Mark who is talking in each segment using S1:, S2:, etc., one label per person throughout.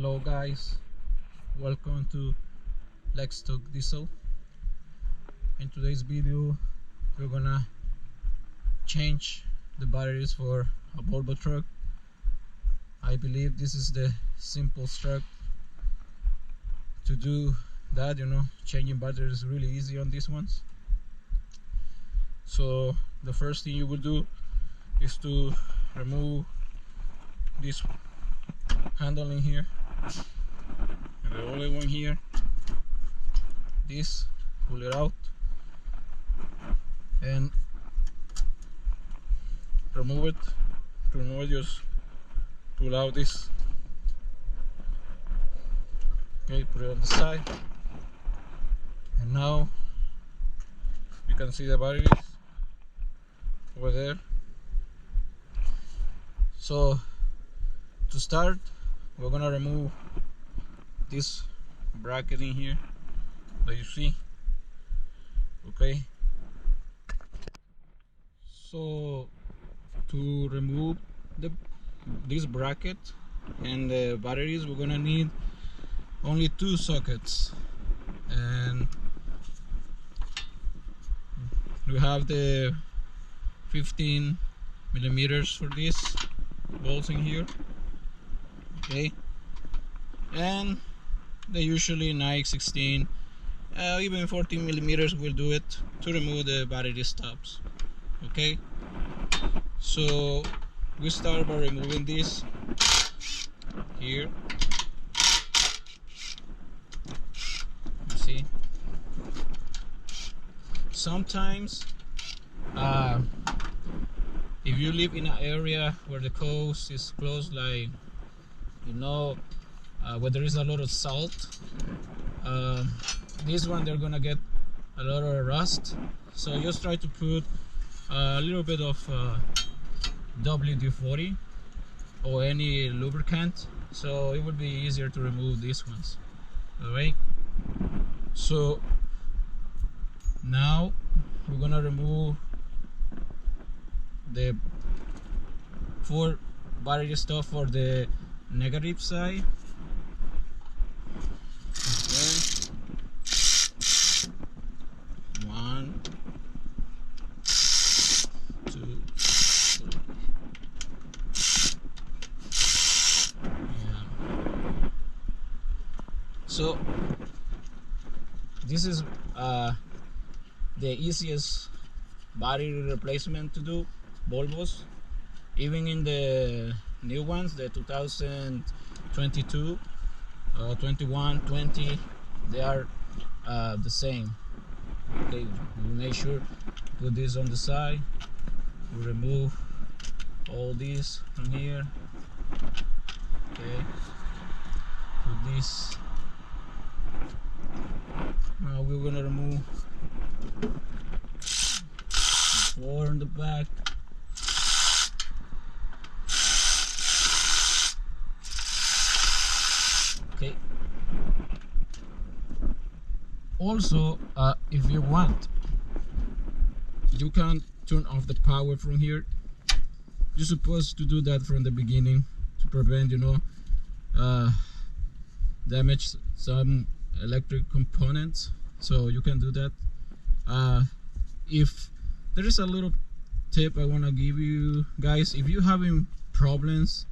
S1: Hello guys, welcome to Let's Talk Diesel. In today's video we're gonna change the batteries for a Volvo truck. I believe this is the simplest truck to do that, changing batteries is really easy on these ones. So the first thing you will do is to remove this handle in here, and the only one here, this, pull it out and remove it. To remove it, just pull out this. Okay, put it on the side, and now you can see the batteries over there. So to start, we're gonna remove this bracket in here that you see. Okay, so to remove this bracket and the batteries, we're gonna need only two sockets, and we have the 15 millimeters for this bolts in here. Okay, and they usually 9/16, even 14 millimeters will do it to remove the battery stops. Okay, so we start by removing this here. You see, sometimes if you live in an area where the coast is close, like where there is a lot of salt, this one they're gonna get a lot of rust. So just try to put a little bit of WD-40 or any lubricant, so it would be easier to remove these ones. Alright, so now we're gonna remove the 4 battery stuff for the negative side. Okay. 1, 2, 3. Yeah. So this is the easiest battery replacement to do. Volvos, even in the new ones, the 2022, 21, 20, they are the same. Okay, we make sure to put this on the side. We remove all this from here. Okay, put this. Now we're gonna remove the 4 in the back. Okay. Also, if you want, you can turn off the power from here. You're supposed to do that from the beginning to prevent, damage some electric components. So you can do that. If there is a little tip I want to give you guys, if you're having problems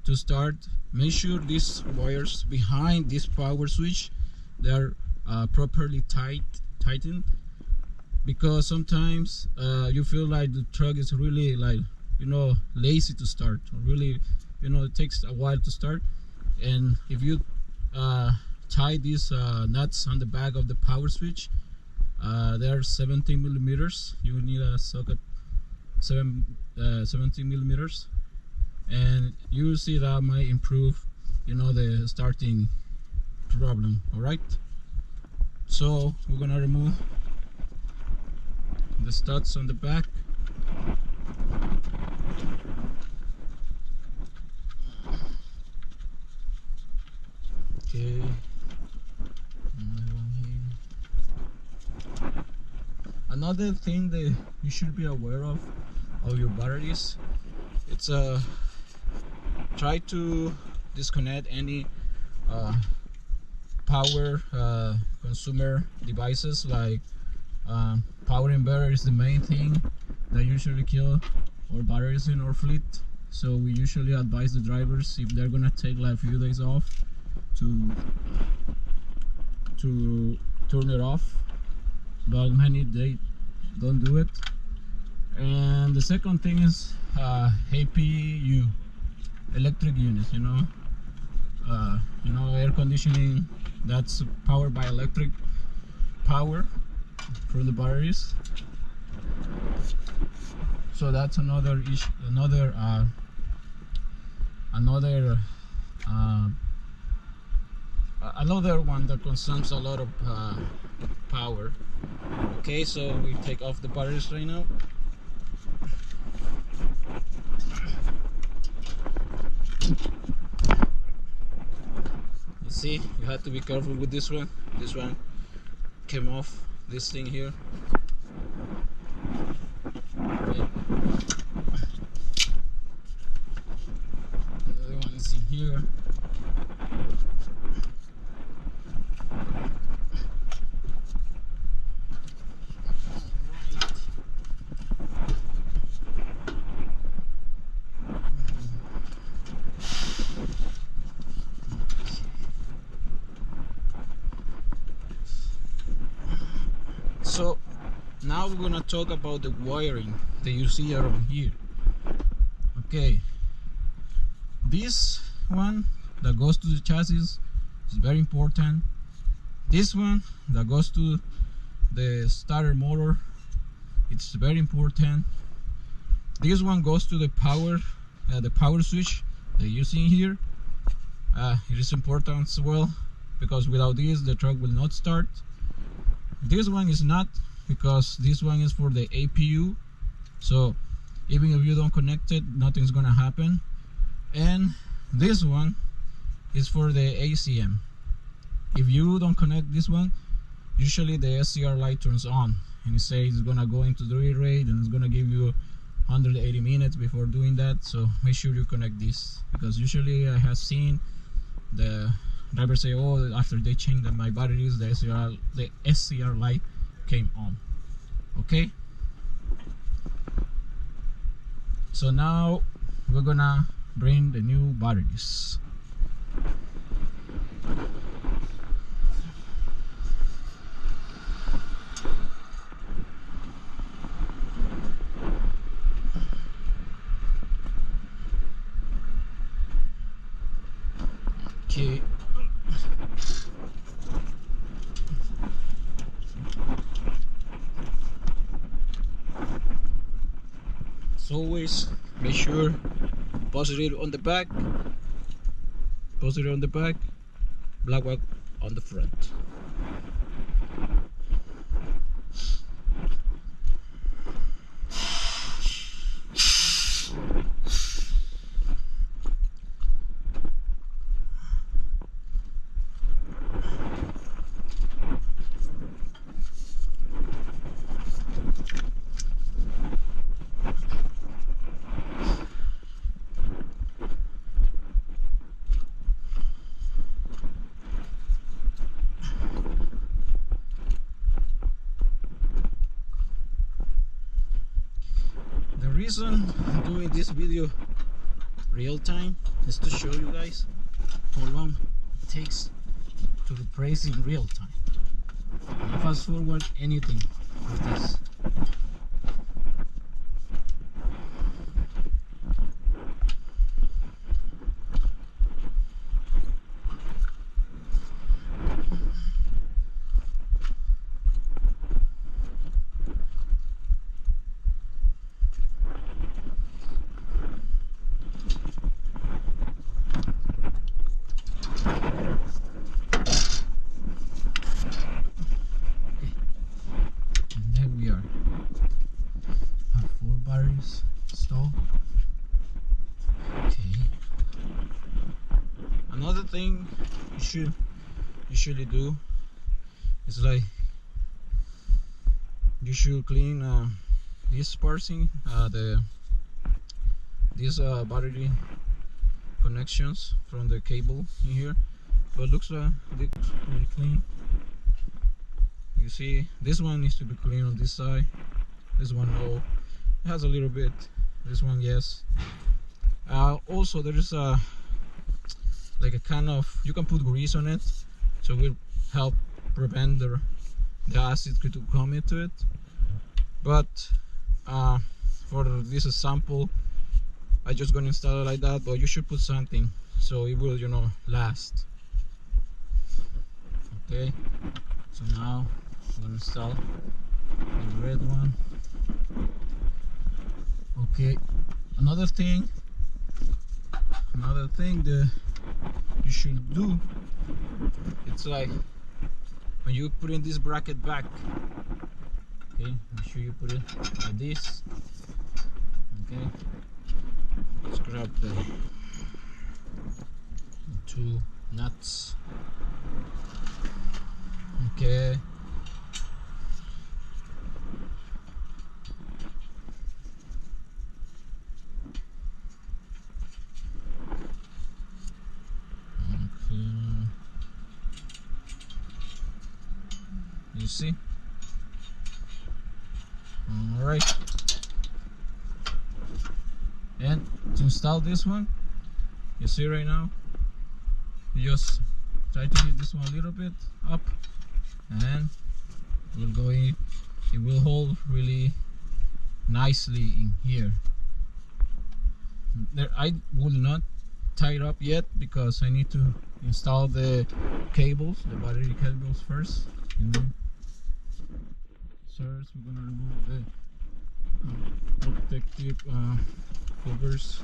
S1: to start, make sure these wires behind this power switch, they are properly tightened, because sometimes you feel like the truck is really lazy to start, or really it takes a while to start. And if you tie these nuts on the back of the power switch, they are 17 millimeters. You will need a socket 17 millimeters, and you will see that might improve the starting problem. All right, so we're gonna remove the studs on the back. Okay, another thing that you should be aware of your batteries, it's try to disconnect any power consumer devices like power inverter is the main thing that usually kill our batteries in our fleet. So we usually advise the drivers, if they're gonna take like a few days off, to turn it off, but many they don't do it. And the second thing is APU, electric units. Air conditioning, that's powered by electric power from the batteries. So that's another issue, another one that consumes a lot of power. Okay, so we take off the batteries right now. You see, you have to be careful with this one. This one came off, this thing here. Okay. The other one is in here. So now we're gonna talk about the wiring that you see around here. Okay, this one that goes to the chassis is very important. This one that goes to the starter motor, it's very important. This one goes to the power switch that you see here. It is important as well, because without this the truck will not start. This one is not, because this one is for the APU, so even if you don't connect it, nothing's gonna happen. And this one is for the ACM. If you don't connect this one, usually the SCR light turns on and it says it's gonna go into the rate and it's gonna give you 180 minutes before doing that. So make sure you connect this, because usually I have seen the drivers say, oh, after they changed my batteries, the SCR light came on. Okay, so now we're gonna bring the new batteries. Okay. As always, make sure positive on the back, black wax on the front. The reason I'm doing this video real time is to show you guys how long it takes to replace in real time. Don't fast forward anything with this. Install. Okay. Another thing you should usually do is like you should clean this parsing, these battery connections from the cable in here. but looks pretty clean. You see, this one needs to be clean on this side. This one, no. It has a little bit. This one, yes. Also, there is a like a kind of, you can put grease on it, so it will help prevent the acid to come into it. But for this sample, I just gonna install it like that. But you should put something so it will, you know, last. Okay, so now I'm gonna install the red one. Okay, another thing that you should do, it's like when you put in this bracket back, okay, make sure you put it like this. Okay, let's grab the two nuts. Okay, you see? All right. And to install this one, you see right now, you just try to hit this one a little bit up, and we'll go in. It will hold really nicely in here. There, I will not tie it up yet because I need to install the cables, the battery cables first. First, we're gonna remove the protective covers.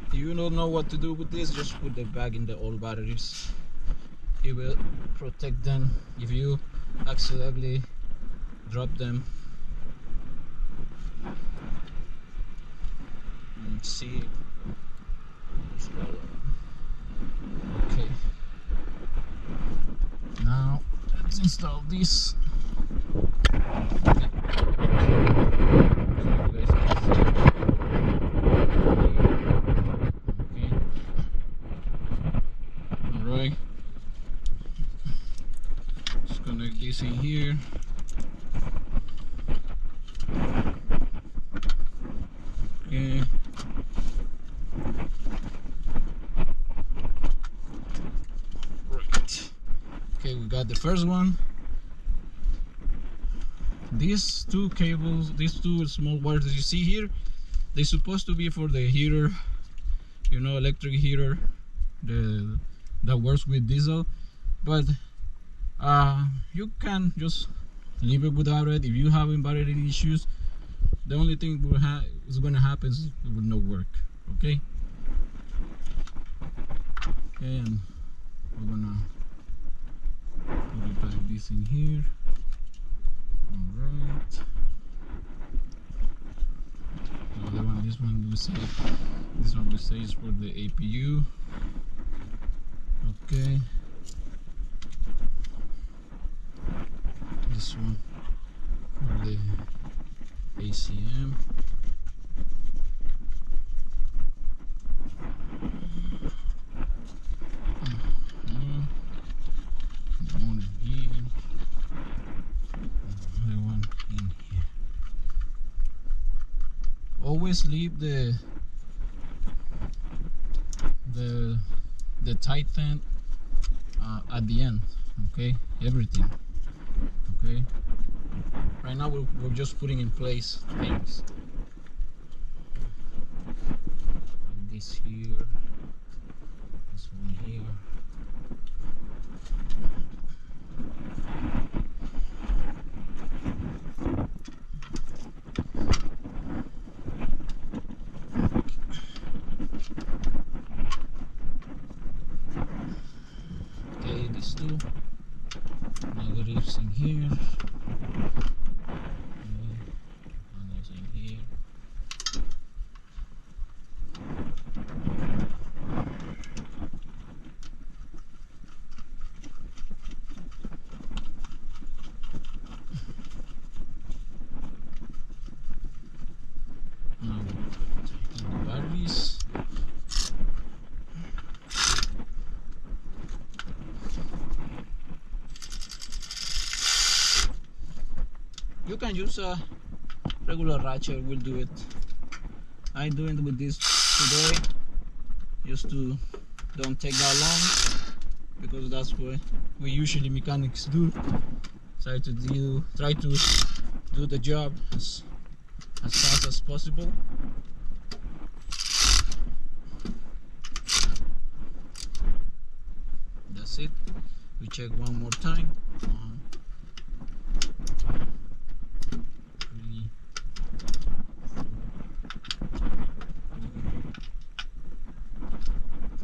S1: If you don't know what to do with this, just put the bag in the old batteries. It will protect them if you accidentally drop them. Let's see. Okay, now let's install this. Alright, just connect this in here. Okay. Okay, we got the first one. These two cables, these two small wires that you see here, they're supposed to be for the heater, you know, electric heater, that works with diesel. But you can just leave it without it. If you having battery issues, the only thing is going to happen is it will not work. Okay. Okay, and we're gonna put it like this in here. Alright. The other one, this one we say is for the APU. Okay. This one for the ACM. Always leave the tighten at the end. Okay, everything. Okay, right now we're just putting in place things. And this here, this one here. These two negatives in here, and there's in here. You can use a regular ratchet, will do it. I'm doing it with this today just to don't take that long, because that's what we usually mechanics do. Try to do the job as fast as possible. That's it. We check one more time. 1, 3, 4,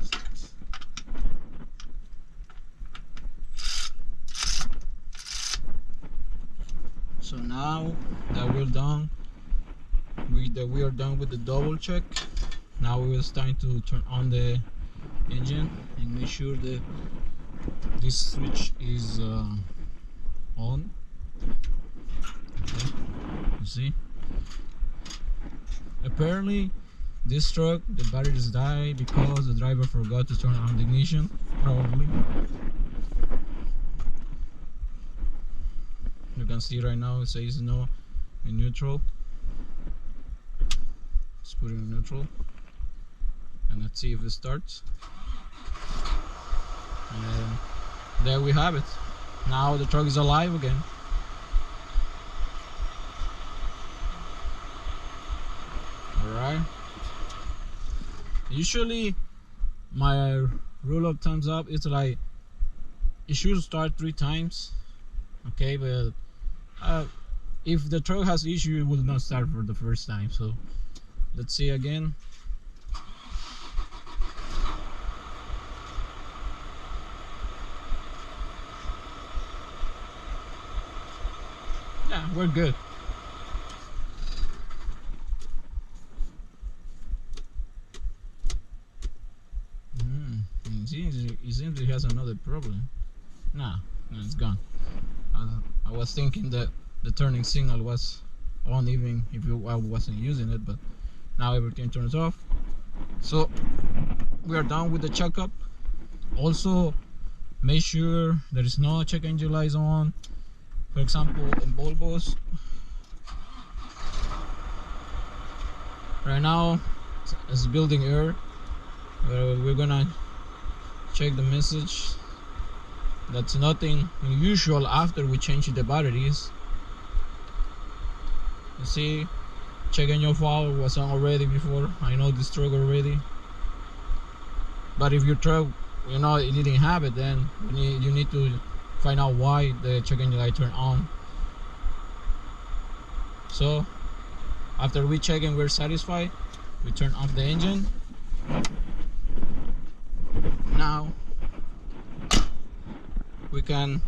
S1: 6. So now that we're done, we are done with the double check. Now it's time to turn on the engine and make sure that this switch is on. Okay. You see, apparently this truck, the batteries die because the driver forgot to turn on the ignition, probably. You can see right now it says no in neutral. Let's put it in neutral and let's see if it starts. And there we have it. Now the truck is alive again. Alright. Usually my rule of thumbs up is like it should start 3 times. Okay, but if the truck has issue, it will not start for the first time. So let's see again. Yeah, we're good. It seems it has another problem. Nah, no, it's gone. I was thinking that the turning signal was on even if I wasn't using it, but now everything turns off. So we are done with the checkup. Also, make sure there is no check engine lights on. For example, in Volvos, right now it's building error. We're gonna check the message. That's nothing unusual after we change the batteries. You see, check engine power was on already before. I know this truck already. But if your truck, you know, it didn't have it, then you need to find out why the check engine light turned on. So after we check and we're satisfied, we turn off the engine. Now we can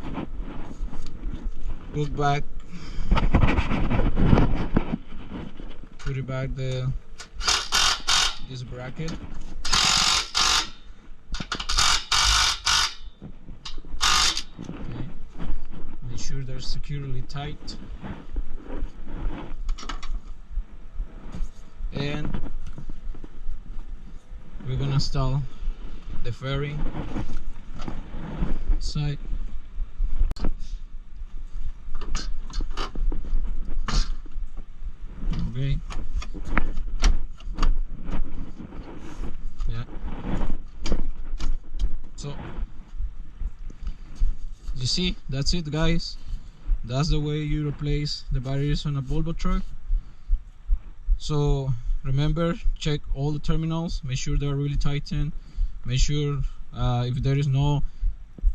S1: put it back this bracket. Okay. Make sure they're securely tight. And we're gonna install the fairing side. Okay. Yeah. So you see, that's it, guys. That's the way you replace the batteries on a Volvo truck. So remember, check all the terminals, make sure they're really tightened. Make sure if there is no,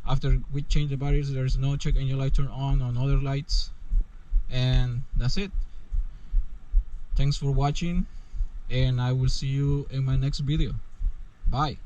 S1: after we change the batteries, there is no check engine light turn on other lights. And that's it. Thanks for watching, and I will see you in my next video. Bye.